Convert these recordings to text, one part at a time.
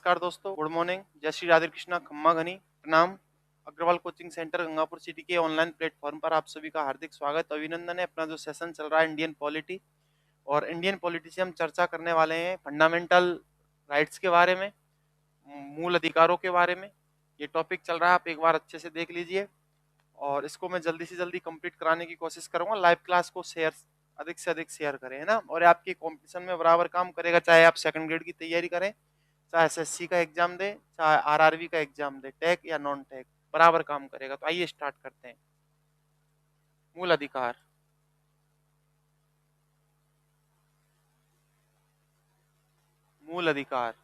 नमस्कार दोस्तों, good morning. जय श्री राधे कृष्णा, खम्मा घनी प्रणाम। Agarwal coaching centre Gangapur City के ऑनलाइन प्लेटफॉर्म पर आप सभी का हार्दिक स्वागत, अभिनंदन है। अपना जो सेशन चल रहा है इंडियन पॉलिटी, और इंडियन पॉलिटी से हम चर्चा करने वाले हैं फंडामेंटल राइट्स के बारे में, मूल अधिकारों के बारे में। ये टॉपिक चल रहा है, आप एक बार अच्छे से देख लीजिए, और इसको मैं जल्दी से जल्दी कंप्लीट कराने की कोशिश करूंगा। लाइव क्लास को शेयर अधिक से अधिक शेयर करें, है ना। और आपकी कंपटीशन में बराबर काम करेगा, चाहे आप सेकंड ग्रेड की तैयारी करें, चाहे एसएससी का एग्जाम दे, चाहे आरआरबी का एग्जाम दे, टेक या नॉन टेक, बराबर काम करेगा। तो आइए स्टार्ट करते हैं। मूल अधिकार। मूल अधिकार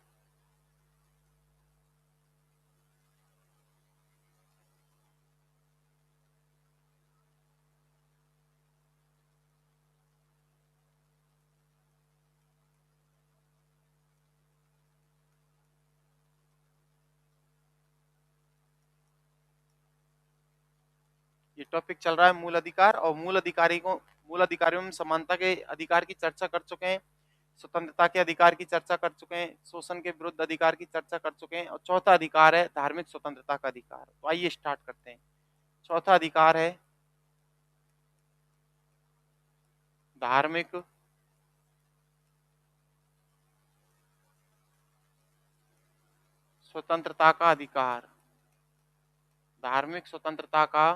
ये टॉपिक चल रहा है मूल अधिकार, और मूल अधिकारियों में समानता के अधिकार की चर्चा कर चुके हैं, स्वतंत्रता के अधिकार की चर्चा कर चुके हैं, शोषण के विरुद्ध अधिकार की चर्चा कर चुके हैं, और चौथा अधिकार है धार्मिक स्वतंत्रता का अधिकार। तो आइए स्टार्ट करते हैं। चौथा अधिकार है धार्मिक स्वतंत्रता का अधिकार। धार्मिक स्वतंत्रता का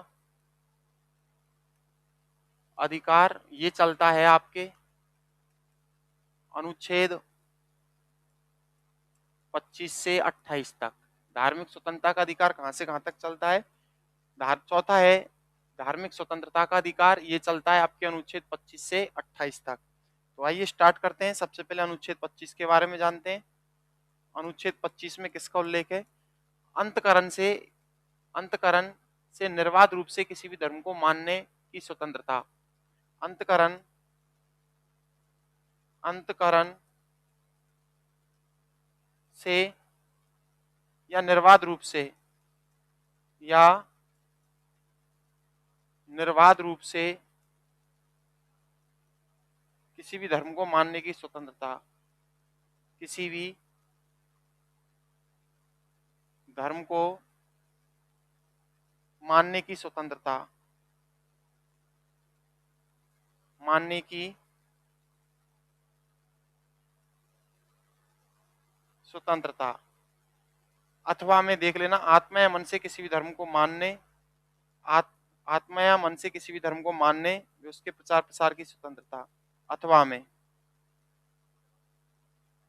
अधिकार ये चलता है आपके अनुच्छेद 25 से 28 तक। धार्मिक स्वतंत्रता का अधिकार कहां से कहां तक चलता है? चौथा है धार्मिक स्वतंत्रता का अधिकार, ये चलता है आपके अनुच्छेद 25 से 28 तक। तो आइए स्टार्ट करते हैं। सबसे पहले अनुच्छेद 25 के बारे में जानते हैं। अनुच्छेद 25 में किसका उल्लेख है? अंतकरण से अंतकरण से निर्बाध रूप से किसी भी धर्म को मानने की स्वतंत्रता। अंतकरण अंतकरण से या निर्बाध रूप से या निर्बाध रूप से किसी भी धर्म को मानने की स्वतंत्रता। किसी भी धर्म को मानने की स्वतंत्रता। मानने की स्वतंत्रता। अथवा में देख लेना, आत्मा या मन से किसी भी धर्म को मानने, आत्मा या मन से किसी भी धर्म को मानने उसके प्रचार प्रसार की स्वतंत्रता। अथवा में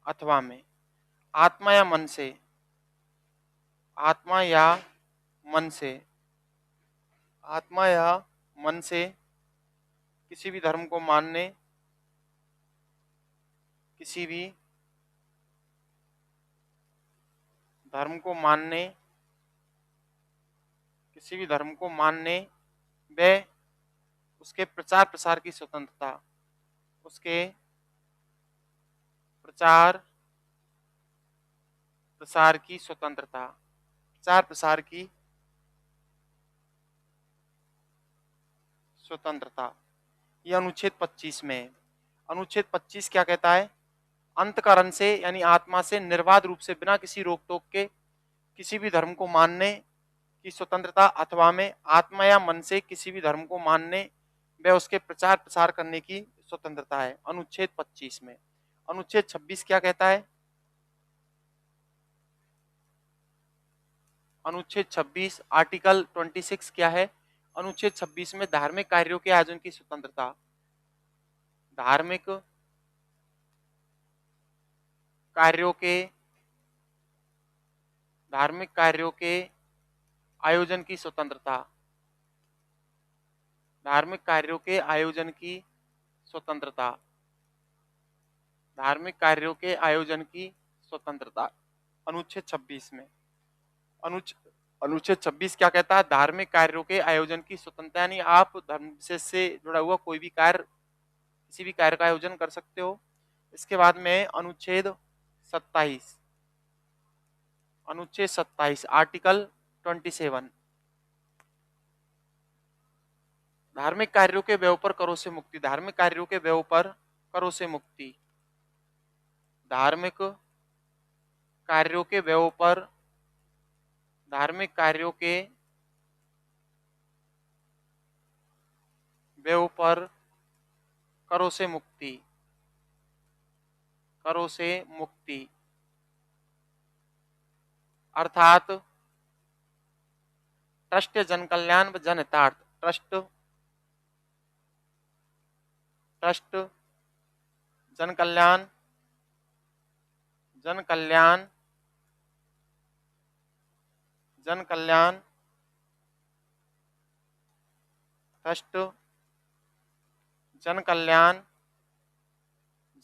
अथवा में आत्मा या मन से आत्मा या मन से आत्मा या मन से किसी भी धर्म को मानने, किसी भी धर्म को मानने, किसी भी धर्म को मानने व उसके प्रचार प्रसार की स्वतंत्रता। उसके प्रचार प्रसार की स्वतंत्रता। प्रचार प्रसार की स्वतंत्रता, यह अनुच्छेद 25 में है। अनुच्छेद 25 क्या कहता है? अंतकरण से यानी आत्मा से निर्बाध रूप से बिना किसी रोक टोक के किसी भी धर्म को मानने की स्वतंत्रता, अथवा में आत्मा या मन से किसी भी धर्म को मानने व उसके प्रचार प्रसार करने की स्वतंत्रता है अनुच्छेद 25 में। अनुच्छेद 26 क्या कहता है? अनुच्छेद 26 आर्टिकल 26 क्या है? अनुच्छेद 26 में धार्मिक कार्यों के आयोजन की स्वतंत्रता। धार्मिक कार्यों के धार्मिक कार्यों के आयोजन की स्वतंत्रता। धार्मिक कार्यों के आयोजन की स्वतंत्रता। धार्मिक कार्यों के आयोजन की स्वतंत्रता अनुच्छेद 26 में। अनुच्छेद 26 क्या कहता है? धार्मिक कार्यों के आयोजन की स्वतंत्रता, यानी आप धर्म विशेष से जुड़ा हुआ कोई भी कार्य, किसी भी कार्य का आयोजन कर सकते हो। इसके बाद में अनुच्छेद 27। अनुच्छेद 27 आर्टिकल 27, धार्मिक कार्यों के व्यय पर करों से मुक्ति। धार्मिक कार्यों के व्यय पर करों से मुक्ति। धार्मिक कार्यों के व्यय पर, धार्मिक कार्यों के व्यय पर करों से मुक्ति, करों से मुक्ति अर्थात ट्रस्ट जन कल्याण व जनहितार्थ, ट्रस्ट ट्रस्ट जन कल्याण, जन कल्याण, जन कल्याण, ट्रस्ट जन कल्याण,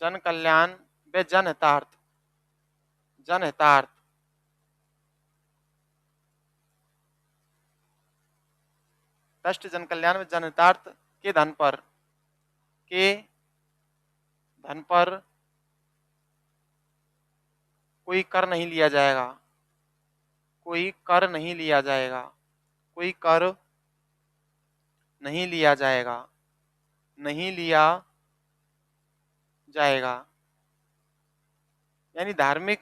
जन कल्याण व जनहितार्थ, जनहितार्थ ट्रस्ट जन कल्याण व जनहितार्थ के धन पर, के धन पर कोई कर नहीं लिया जाएगा, कोई कर नहीं लिया जाएगा, कोई कर नहीं लिया जाएगा, नहीं लिया जाएगा। यानी धार्मिक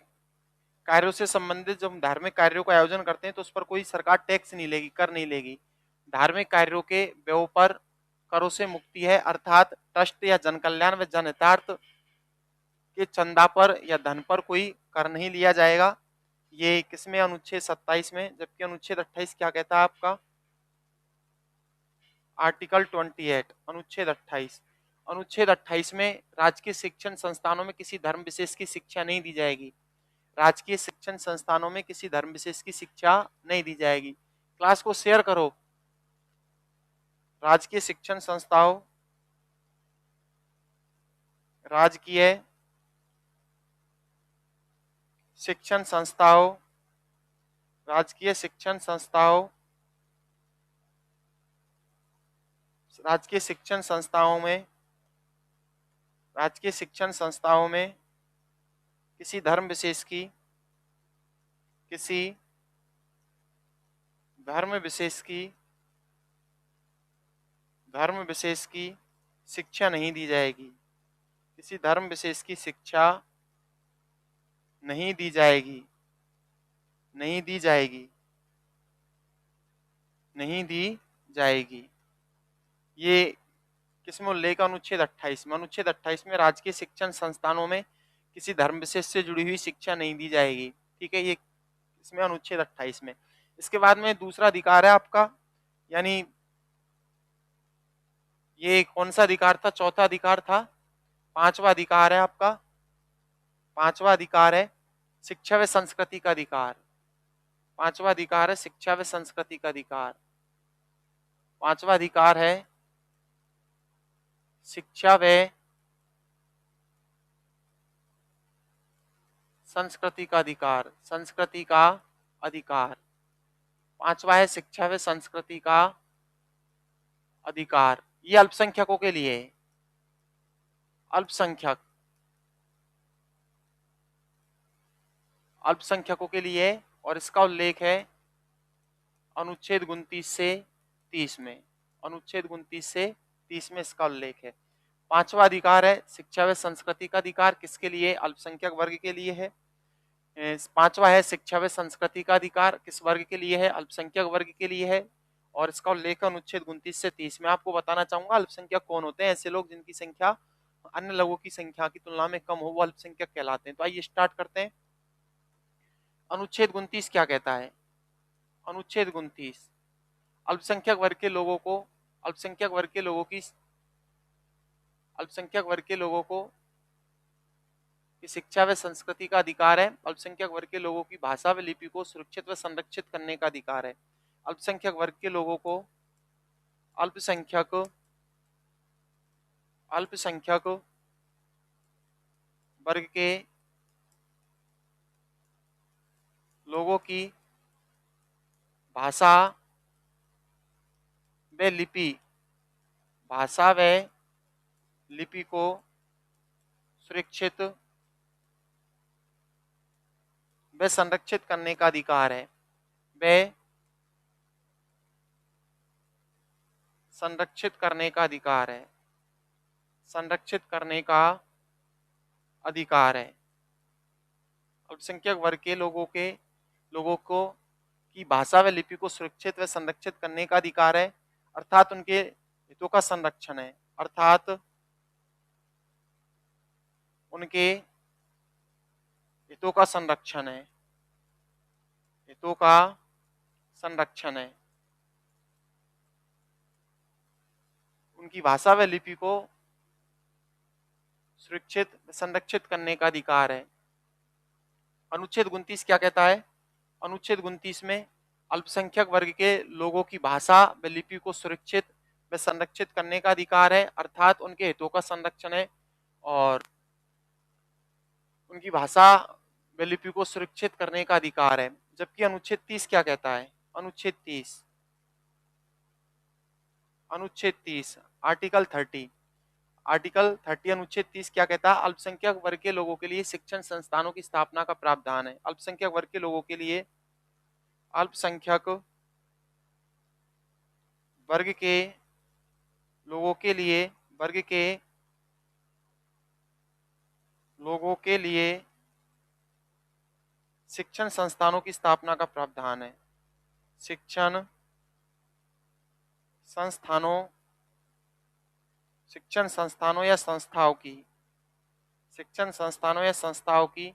कार्यों से संबंधित जब हम धार्मिक कार्यों का आयोजन करते हैं तो उस पर कोई सरकार टैक्स नहीं लेगी, कर नहीं लेगी। धार्मिक कार्यों के व्यय पर करों से मुक्ति है, अर्थात ट्रस्ट या जन कल्याण व जनहितार्थ के चंदा पर या धन पर कोई कर नहीं लिया जाएगा। ये किसमें, अनुच्छेद 27 में। जबकि अनुच्छेद 28 क्या कहता है आपका, आर्टिकल 28, अनुच्छेद 28। अनुच्छेद 28 में राजकीय शिक्षण संस्थानों में किसी धर्म विशेष की शिक्षा नहीं दी जाएगी, राजकीय शिक्षण संस्थानों में किसी धर्म विशेष की शिक्षा नहीं दी जाएगी। क्लास को शेयर करो। राजकीय शिक्षण संस्थाओं, राजकीय शिक्षण संस्थाओं, राजकीय शिक्षण संस्थाओं, राजकीय शिक्षण संस्थाओं में, राजकीय शिक्षण संस्थाओं में किसी धर्म विशेष की, किसी धर्म विशेष की, धर्म विशेष की शिक्षा नहीं दी जाएगी, किसी धर्म विशेष की शिक्षा नहीं दी जाएगी, नहीं दी जाएगी, नहीं दी जाएगी। ये किसमें उल्लेख, अनुच्छेद 28 में। अनुच्छेद 28 में राजकीय शिक्षण संस्थानों में किसी धर्म विशेष से जुड़ी हुई शिक्षा नहीं दी जाएगी। ठीक है, ये इसमें अनुच्छेद 28 में। इसके बाद में दूसरा अधिकार है आपका, यानी ये कौन सा अधिकार था, चौथा अधिकार था। पांचवा अधिकार है आपका, पांचवा अधिकार है शिक्षा व संस्कृति का अधिकार। पांचवा अधिकार है शिक्षा व संस्कृति का अधिकार। पांचवा अधिकार है शिक्षा व संस्कृति का अधिकार, संस्कृति का अधिकार। पांचवा है शिक्षा व संस्कृति का अधिकार। ये अल्पसंख्यकों के लिए है, अल्पसंख्यक, अल्पसंख्यकों के लिए। और इसका उल्लेख है अनुच्छेद 29 से 30 में, अनुच्छेद 29 से 30 में इसका उल्लेख है। पांचवा अधिकार है शिक्षा व संस्कृति का अधिकार, किसके लिए, अल्पसंख्यक वर्ग के लिए है। पांचवा है शिक्षा व संस्कृति का अधिकार, किस वर्ग के लिए है, अल्पसंख्यक वर्ग के लिए है। और इसका उल्लेख अनुच्छेद 29 से 30 में। आपको बताना चाहूंगा अल्पसंख्यक कौन होते हैं, ऐसे लोग जिनकी संख्या अन्य लोगों की संख्या की तुलना में कम हो, वो अल्पसंख्यक कहलाते हैं। तो आइए स्टार्ट करते हैं। अनुच्छेद 29 क्या कहता है, अनुच्छेद 29 अल्पसंख्यक वर्ग के लोगों को, अल्पसंख्यक वर्ग के लोगों की, अल्पसंख्यक वर्ग के लोगों को की शिक्षा व संस्कृति का अधिकार है। अल्पसंख्यक वर्ग के लोगों की भाषा व लिपि को सुरक्षित व संरक्षित करने का अधिकार है। अल्पसंख्यक वर्ग के लोगों को, अल्पसंख्यक, अल्पसंख्यक वर्ग के लोगों की भाषा व लिपि, भाषा व लिपि को सुरक्षित व संरक्षित करने का अधिकार है, व संरक्षित करने का अधिकार है, संरक्षित करने का अधिकार है। अल्पसंख्यक वर्ग के लोगों को की भाषा व लिपि को सुरक्षित व संरक्षित करने का अधिकार है, अर्थात उनके हितों का संरक्षण है, अर्थात उनके हितों का संरक्षण है, हितों का संरक्षण है, उनकी भाषा व लिपि को सुरक्षित संरक्षित करने का अधिकार है। अनुच्छेद 29 क्या कहता है? अनुच्छेद 29 में अल्पसंख्यक वर्ग के लोगों की भाषा व लिपि को सुरक्षित व संरक्षित करने का अधिकार है, अर्थात उनके हितों का संरक्षण है और उनकी भाषा व लिपि को सुरक्षित करने का अधिकार है। जबकि अनुच्छेद 30 क्या कहता है? अनुच्छेद 30 आर्टिकल 30 अनुच्छेद 30 क्या कहता है? अल्पसंख्यक वर्ग के लोगों के लिए शिक्षण संस्थानों की स्थापना का प्रावधान है। अल्पसंख्यक वर्ग के लोगों के लिए अल्पसंख्यक वर्ग के लोगों के लिए शिक्षण संस्थानों की स्थापना का प्रावधान है। शिक्षण संस्थानों या संस्थाओं की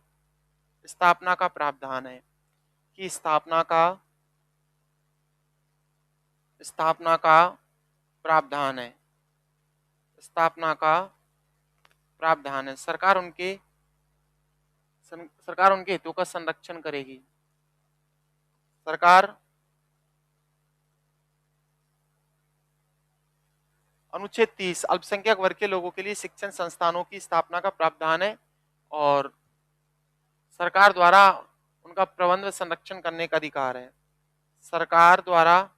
स्थापना का प्रावधान है कि स्थापना का प्रावधान है। सरकार उनके हितों का संरक्षण करेगी। सरकार अनुच्छेद 30 अल्पसंख्यक वर्ग के लोगों के लिए शिक्षण संस्थानों की स्थापना का प्रावधान है और सरकार द्वारा उनका प्रबंध व संरक्षण करने का अधिकार है। सरकार द्वारा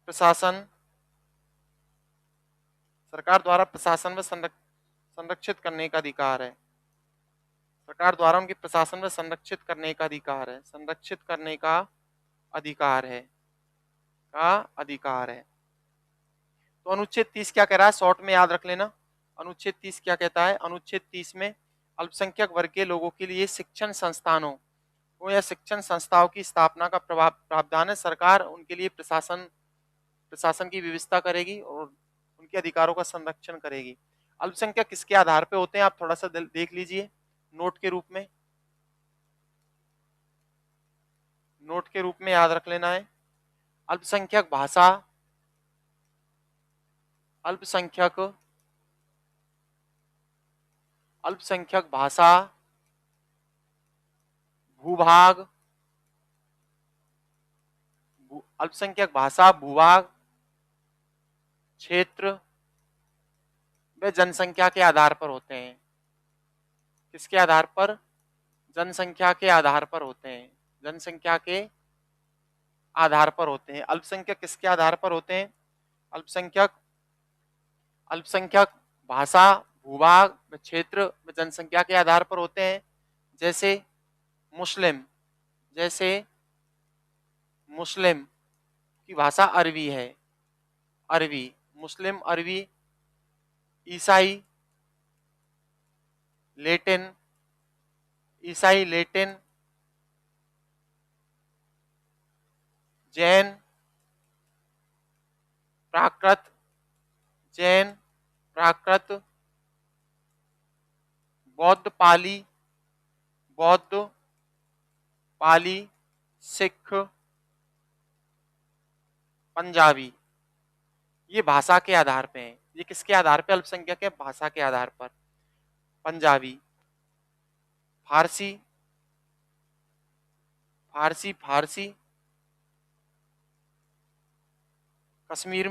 प्रशासन व संरक्षित करने का अधिकार है। सरकार द्वारा उनके प्रशासन व संरक्षित करने का अधिकार है तो अनुच्छेद 30 क्या कह रहा है? शॉर्ट में याद रख लेना। अनुच्छेद 30 क्या कहता है? अनुच्छेद 30 में अल्पसंख्यक वर्ग के लोगों के लिए शिक्षण संस्थानों या शिक्षण संस्थाओं की स्थापना का प्रावधान है। सरकार उनके लिए प्रशासन की व्यवस्था करेगी और उनके अधिकारों का संरक्षण करेगी। अल्पसंख्यक किसके आधार पे होते हैं? आप थोड़ा सा देख लीजिए नोट के रूप में याद रख लेना है। अल्पसंख्यक भाषा, भूभाग, क्षेत्र वे जनसंख्या के आधार पर होते हैं। किसके आधार पर? जनसंख्या के आधार पर होते हैं। अल्पसंख्यक किसके आधार पर होते हैं? अल्पसंख्यक भाषा, भूभाग, क्षेत्र व जनसंख्या के आधार पर होते हैं। जैसे मुस्लिम की भाषा अरबी है, मुस्लिम अरबी, ईसाई लेटिन, जैन प्राकृत, बौद्ध पाली, सिख, पंजाबी, ये भाषा के आधार पे हैं। ये किसके आधार पे अल्पसंख्यक है? भाषा के आधार पर। पंजाबी, फारसी, कश्मीर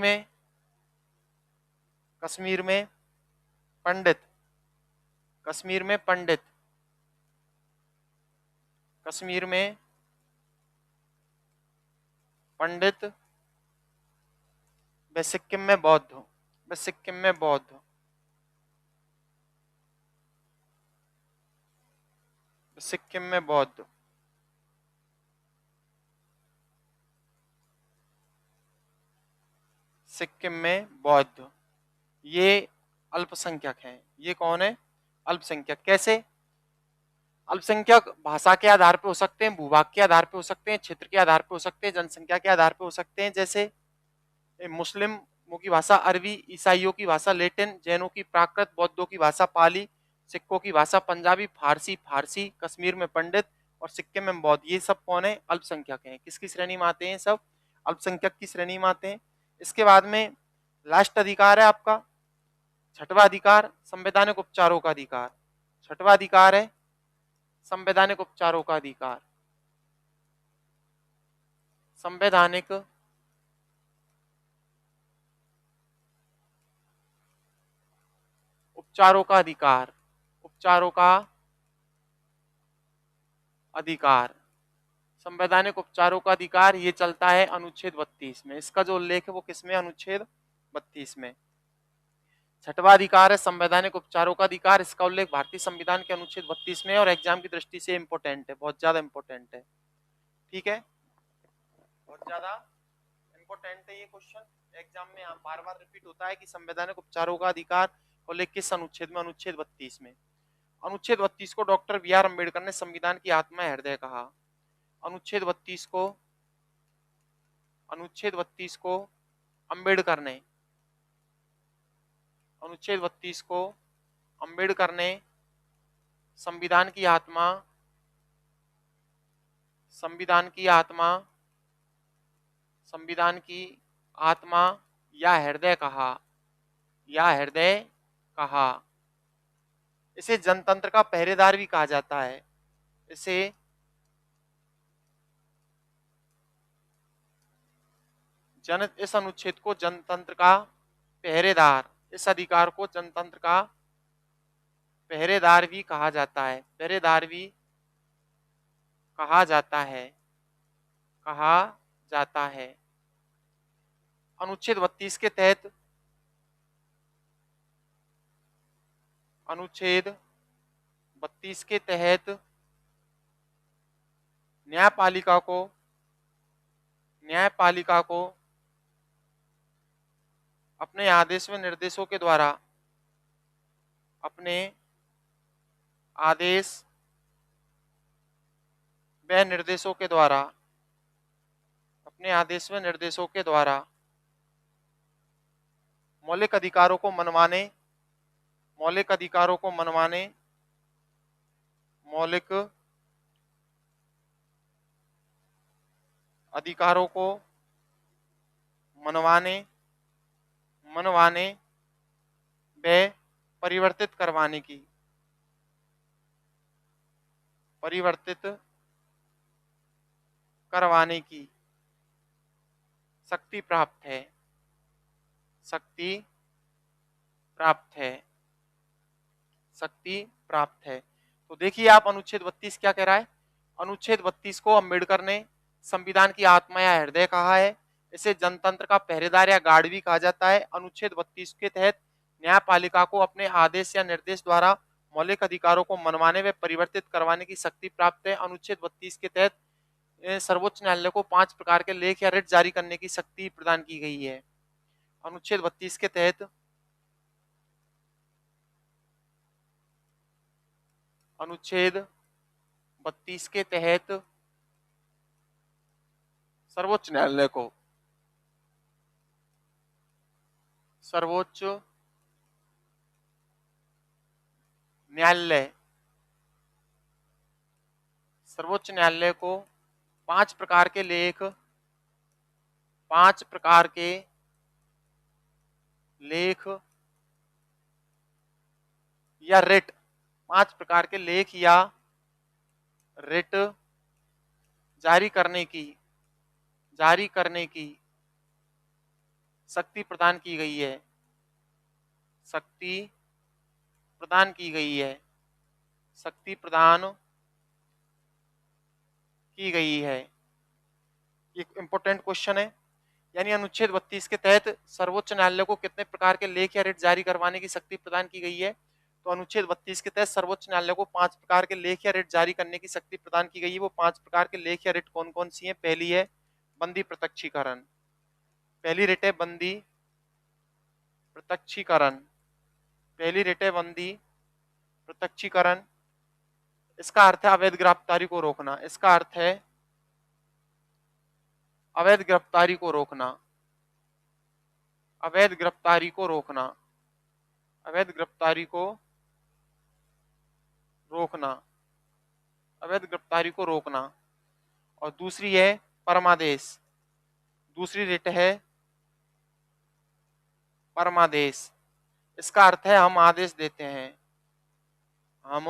में पंडित, व सिक्किम में बौद्ध, सिक्किम में बौद्ध। ये अल्पसंख्यक हैं। ये कौन है? अल्पसंख्यक। कैसे? अल्पसंख्यक भाषा के आधार पे हो सकते हैं, भूभाग के आधार पे हो सकते हैं, क्षेत्र के आधार पे हो सकते हैं, जनसंख्या के आधार पे हो सकते हैं। जैसे मुस्लिमों की भाषा अरबी, ईसाइयों की भाषा लैटिन, जैनों की प्राकृत, बौद्धों की भाषा पाली, सिखों की भाषा पंजाबी, फारसी, कश्मीर में पंडित और सिक्किम में बौद्ध। ये सब कौन है? अल्पसंख्यक हैं। किसकी श्रेणी में आते हैं? सब अल्पसंख्यक की श्रेणी में आते हैं। इसके बाद में लास्ट अधिकार है आपका छठवां अधिकार, संवैधानिक उपचारों का अधिकार। छठवां अधिकार है संवैधानिक उपचारों का अधिकार। संवैधानिक उपचारों का अधिकार। उपचारों का अधिकार, संवैधानिक उपचारों का अधिकार, ये चलता है अनुच्छेद 32 में। इसका जो उल्लेख है वो किसमें? अनुच्छेद 32 में। छठवां अधिकार है संवैधानिक उपचारों का अधिकार। इसका उल्लेख भारतीय संविधान के अनुच्छेद 32 में और एग्जाम की दृष्टि से इंपोर्टेंट है, बहुत ज्यादा इंपोर्टेंट है। ठीक है, बहुत ज्यादा इंपोर्टेंट है ये क्वेश्चन। एग्जाम में बार बार रिपीट होता है कि संवैधानिक उपचारों का अधिकार को लेकर किस अनुच्छेद में? अनुच्छेद 32 में। अनुच्छेद 32 को डॉक्टर बी आर अम्बेडकर ने संविधान की आत्मा हृदय कहा। अनुच्छेद 32 को अनुच्छेद 32 को अम्बेडकर ने अनुच्छेद 32 को अम्बेडकर ने संविधान की आत्मा संविधान की आत्मा संविधान की आत्मा या हृदय कहा, या हृदय कहा। इसे जनतंत्र का पहरेदार भी कहा जाता है। इसे इस अनुच्छेद को जनतंत्र का पहरेदार, इस अधिकार को जनतंत्र का पहरेदार भी कहा जाता है। पहरेदार भी कहा जाता है, कहा जाता है। अनुच्छेद 32 के तहत अनुच्छेद 32 के तहत न्यायपालिका को अपने आदेश व निर्देशों के द्वारा अपने आदेश व निर्देशों के द्वारा अपने आदेश व निर्देशों के द्वारा मौलिक अधिकारों को मनवाने मौलिक अधिकारों को मनवाने मौलिक अधिकारों को मनवाने व परिवर्तित करवाने की शक्ति प्राप्त है। शक्ति प्राप्त है। शक्ति प्राप्त है। तो देखिए आप, अनुच्छेद 32 क्या कह रहा है? अनुच्छेद 32 को अम्बेडकर ने संविधान की आत्मा या हृदय कहा है। इसे जनतंत्र का पहरेदार या गार्ड भी कहा जाता है। अनुच्छेद 32 के तहत न्यायपालिका को अपने आदेश या निर्देश द्वारा मौलिक अधिकारों को मनवाने व परिवर्तित करवाने की शक्ति प्राप्त है। अनुच्छेद 32 के तहत सर्वोच्च न्यायालय को 5 प्रकार के लेख या रिट जारी करने की शक्ति प्रदान की गई है। अनुच्छेद 32 के तहत अनुच्छेद 32 के तहत सर्वोच्च न्यायालय को सर्वोच्च न्यायालय को 5 प्रकार के लेख या रिट 5 प्रकार के लेख या रिट जारी करने की शक्ति प्रदान की गई है। शक्ति प्रदान की गई है। शक्ति प्रदान की गई है। ये इंपॉर्टेंट क्वेश्चन है। यानी अनुच्छेद 32 के तहत सर्वोच्च न्यायालय को कितने प्रकार के लेख या रिट जारी करवाने की शक्ति प्रदान की गई है? तो अनुच्छेद 32 के तहत सर्वोच्च न्यायालय को 5 प्रकार के लेख या रिट जारी करने की शक्ति प्रदान की गई है। वो 5 प्रकार के लेख या रिट कौन कौन सी हैं? पहली है बंदी प्रत्यक्षीकरण। पहली रिट है बंदी प्रत्यक्षीकरण। पहली रिट है बंदी प्रत्यक्षीकरण, इसका अर्थ है अवैध गिरफ्तारी को रोकना, इसका अर्थ है अवैध गिरफ्तारी को रोकना, अवैध गिरफ्तारी को रोकना, अवैध गिरफ्तारी को रोकना, अवैध गिरफ्तारी को रोकना। और दूसरी है परमादेश, दूसरी रिट है परमादेश, इसका अर्थ है हम आदेश देते हैं, हम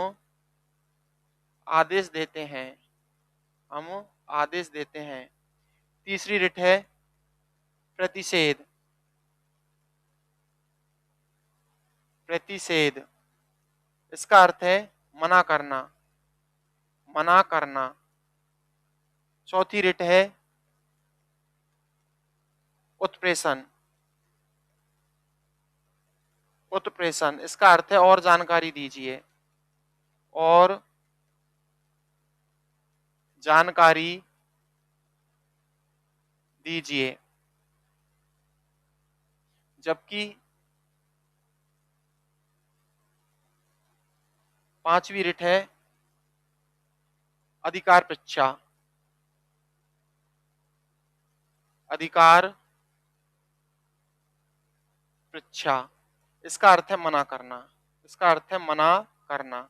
आदेश देते हैं, हम आदेश देते हैं। तीसरी रिट है प्रतिषेध, प्रतिषेध, इसका अर्थ है मना करना, मना करना। चौथी रिट है उत्प्रेषण, उत्प्रेषण, इसका अर्थ है और जानकारी दीजिए, और जानकारी दीजिए। जबकि पांचवी रिट है अधिकार पृच्छा, अधिकार पृच्छा, इसका अर्थ है मना करना, इसका अर्थ है मना करना,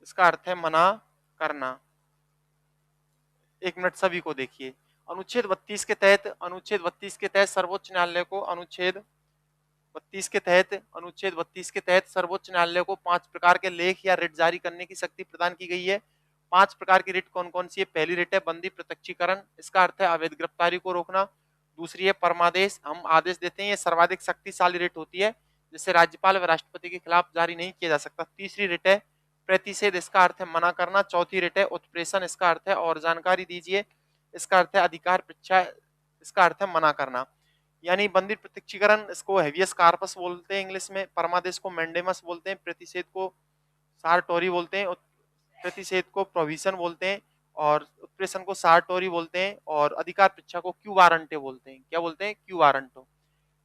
इसका अर्थ है मना करना। एक मिनट सभी को देखिए। अनुच्छेद 32 के तहत, अनुच्छेद 32 के तहत सर्वोच्च न्यायालय को, अनुच्छेद 32 के तहत, अनुच्छेद 32 के तहत सर्वोच्च न्यायालय को 5 प्रकार के लेख या रिट जारी करने की शक्ति प्रदान की गई है। 5 प्रकार की रिट कौन कौन सी है? पहली रिट है बंदी प्रत्यक्षीकरण, इसका अर्थ है अवैध गिरफ्तारी को रोकना। दूसरी है परमादेश, हम आदेश देते हैं, ये सर्वाधिक शक्तिशाली रिट होती है जिसे राज्यपाल व राष्ट्रपति के खिलाफ जारी नहीं किया जा सकता। तीसरी रिट है प्रतिषेध, इसका अर्थ है मना करना। चौथी रिट है उत्प्रेषण, इसका अर्थ है और जानकारी दीजिए, इसका अर्थ है अधिकार पृच्छा, इसका अर्थ है मना करना। यानी बंदी प्रत्यक्षीकरण इसको हेवियस कार्पस बोलते हैं इंग्लिश में, परमादेश को मैंडेमस बोलते हैं, प्रतिषेध को सारटोरी बोलते हैं, प्रतिषेध को प्रोविजन बोलते हैं, और उत्प्रेषण को सारटोरी बोलते हैं, और अधिकार पृच्छा को क्यू वारंटे बोलते हैं। क्या बोलते हैं? Quo warranto.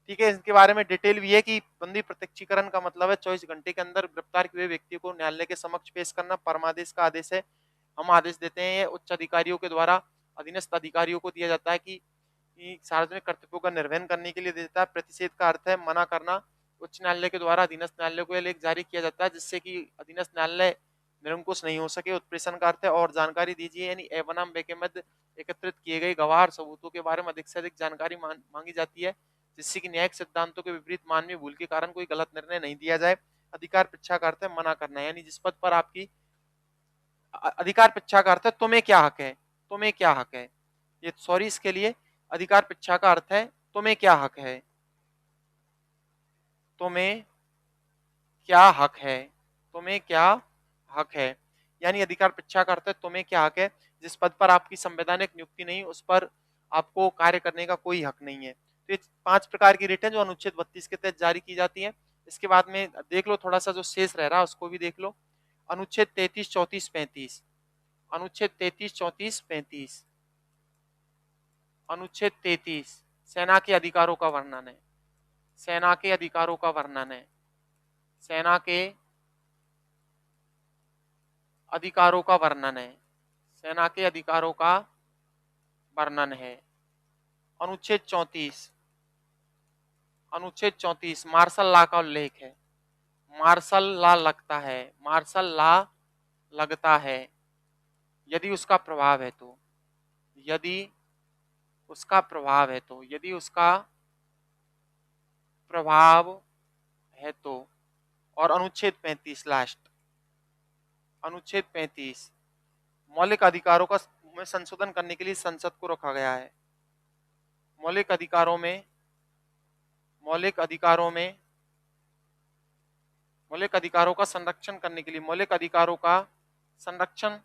ठीक है, इसके बारे में डिटेल भी है कि बंदी प्रत्यक्षीकरण का मतलब है 24 घंटे के अंदर गिरफ्तार किए हुए व्यक्ति को न्यायालय के समक्ष पेश करना। परमादेश का आदेश है, हम आदेश देते हैं, ये उच्च अधिकारियों के द्वारा अधीनस्थ अधिकारियों को दिया जाता है कि सार्वजनिक कर्तव्यों का निर्वहन करने के लिए देता है। प्रतिषेध का अर्थ है मना करना, उच्च न्यायालय के द्वारा अधीनस्थ न्यायालय को यह लेख जारी किया जाता है जिससे कि अधीनस्थ न्यायालय निरंकुश नहीं हो सके। उत्प्रेषण का अर्थ है और जानकारी दीजिए, यानी ए बनाम बे के मध्य एकत्रित किए गए गवाह सबूतों के बारे में अधिक से अधिक जानकारी मांगी जाती है जिससे कि न्यायिक सिद्धांतों के विपरीत मानवीय भूल के कारण कोई गलत निर्णय नहीं दिया जाए। अधिकार पृच्छा का अर्थ है मना करना, यानी जिस पद पर आपकी अधिकार पृच्छा का अर्थ है तुम्हें क्या हक है, तुम्हें क्या हक है, ये सॉरी इसके लिए अधिकार पृच्छा का अर्थ है तुम्हें क्या हक है, तुम्हें क्या हक है, तुम्हें क्या हक है, यानी अधिकार पृच्छा का अर्थ है तुम्हें क्या हक है। जिस पद पर आपकी संवैधानिक नियुक्ति नहीं उस पर आपको कार्य करने का कोई हक नहीं है। तो ये 5 प्रकार की रिट है जो अनुच्छेद 32 के तहत जारी की जाती है। इसके बाद में देख लो थोड़ा सा जो शेष रह रहा है उसको भी देख लो। अनुच्छेद 33, 34, 35, अनुच्छेद 33, 34, 35, अनुच्छेद 33 सेना के अधिकारों का वर्णन है, सेना के अधिकारों का वर्णन है, सेना के अधिकारों का वर्णन है, सेना के अधिकारों का वर्णन है। अनुच्छेद 34, अनुच्छेद 34 मार्शल लॉ का उल्लेख है, मार्शल लॉ लगता है, मार्शल लॉ लगता है यदि उसका प्रभाव है तो, यदि उसका प्रभाव है तो, यदि उसका प्रभाव है तो। और अनुच्छेद 35 लास्ट, अनुच्छेद 35 मौलिक अधिकारों का में संशोधन करने के लिए संसद को रखा गया है। मौलिक अधिकारों में, मौलिक अधिकारों में, मौलिक अधिकारों का संरक्षण करने के लिए, मौलिक अधिकारों का संरक्षण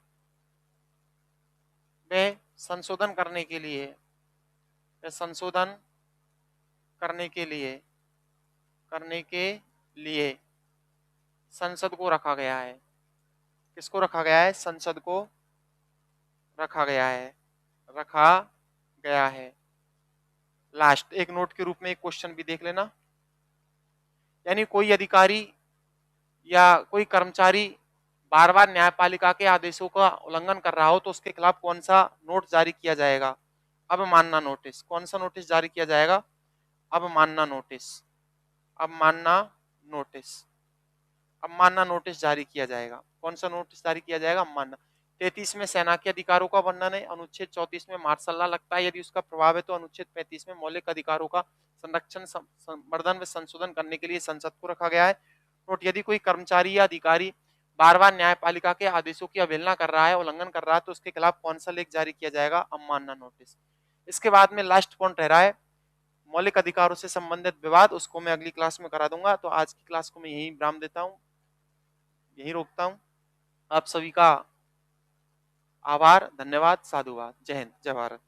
में संशोधन करने के लिए, संशोधन करने के लिए, करने के लिए संसद को रखा गया है। किसको रखा गया है? संसद को रखा गया है, रखा गया है। लास्ट एक नोट के रूप में एक क्वेश्चन भी देख लेना, यानी कोई अधिकारी या कोई कर्मचारी बार बार न्यायपालिका के आदेशों का उल्लंघन कर रहा हो तो उसके खिलाफ कौन सा नोट जारी किया जाएगा? अवमानना नोटिस। कौन सा नोटिस जारी किया जाएगा? अवमानना नोटिस। अवमानना नोटिस। अवमानना नोटिस जारी किया जाएगा। कौन सा नोटिस जारी किया जाएगा? अवमानना। 33 में सेना के अधिकारों का वर्णन है। अनुच्छेद 34 में मार्शल लॉ लगता है यदि उसका प्रभाव है, तो अनुच्छेद 35 में मौलिक अधिकारों का संरक्षण संवर्धन व संशोधन करने के लिए संसद को रखा गया है। नोट, यदि कोई कर्मचारी या अधिकारी बार बार न्यायपालिका के आदेशों की अवहेलना कर रहा है, उल्लंघन कर रहा है, तो उसके खिलाफ कौन सा लेख जारी किया जाएगा? अवमानना नोटिस। इसके बाद में लास्ट पॉइंट रह रहा है मौलिक अधिकारों से संबंधित विवाद, उसको मैं अगली क्लास में करा दूंगा। तो आज की क्लास को मैं यही विराम देता हूँ, यही रोकता हूँ। आप सभी का आभार, धन्यवाद, साधुवाद। जय हिंद, जय भारत।